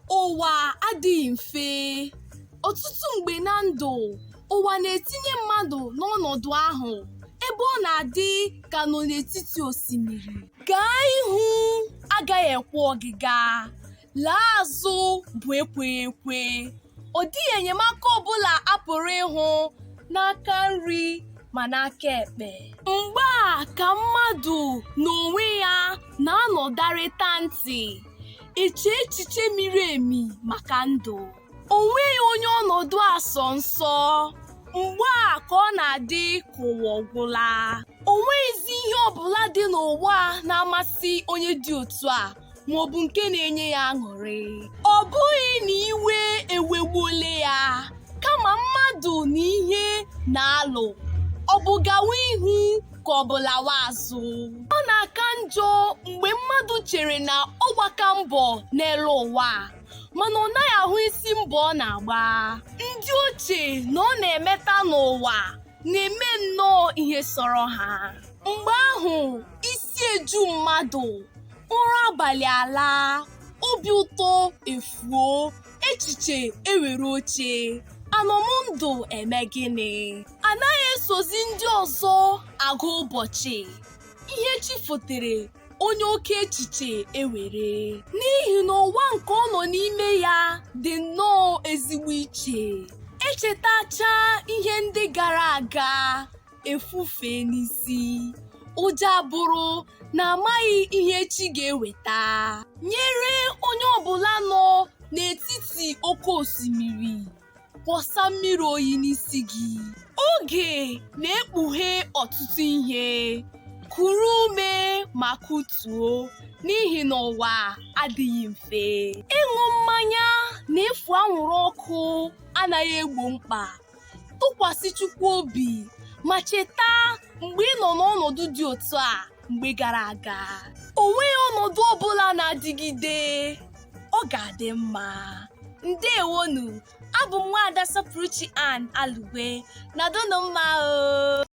Ụwa adịghị mfe. Ọtụtụ mgbe na ndụ, ụwa na-etinye mmadụ n'ọnọdụ ahụ ebe ọ na-adị ka nọ n'etiti osimiri. Gaa ihu agaghị ekwe ọgịga, laa azụ bụ ekweghị ekwe. Ọ dịghị enyemaka ọbụla a pụrụ ịhụ n'aka nri ma n'aka ekpe. Mgbe a ka mmadụ n'onwe ya na-anọdarịta ntị, eche echiche miri emi maka ndụ. O nweghị onye ọnọdụ a sọ nsọ. Mgbe a ka ọ na-adị ka ụwa ọgwụla. O nweghịzi ihe ọbụla dị n'ụwa na-amasị onye dị otu a maọbụ nke na-enye ya aṅụrị. Ọ bụghị na iwe ewegbuole ya, kama mmadụ na ihe na-alụ. Ọ bụ gawa ihu ka ọ bụ lawa azụ. Ọ na-aka njọ mgbe mmadụ chere na ọ gbaka mbọ n'elu ụwa, mana ọ naghị ahụ isi mbọ ọ na-agba. Ndị ochie na ọ na-emeta n'ụwa na-eme nnọọ ihe sọrọ ha. Mgbe ahụ isi eju mmadụ, ụra abalị ala, obi ụtọ efuo, echiche ewere oche, anọmndụ eme gịnị? Anaghị esozi ndị ọzọ agụ ụbọchị. Ihe chi fotere onye oke echiche ewere, n'ihi na ụwa nke ọ nọ n'ime ya dị nnọọ ezigbo iche. Echetacha ihe ndị gara aga, efufe n'isi, ụjọ abụrụ na amaghị ihe chi ga-eweta. Nyere onye ọbụla nọ n'etiti oke osimiri, kwọsa mmiri oyi n'isi gị. Oge na-ekpughe ọtụtụ ihe. Kuru ume ma kutuo, n'ihi na ụwa adịghị mfe. Ịṅụ mmanya na efu anwụrụ ọkụ anaghị egbo mkpa. Tụkwasị Chukwu obi ma cheta mgbe ị nọ n'ọnọdụ dị otu a mgbe gara aga. O nweghị ọnọdụ ọbụla na-adịgide. Ọ ga-adị mma. Ndewonu, abụ m Nwaada Sapụrụchi Ann Alugwe. Nadụnụ mma o.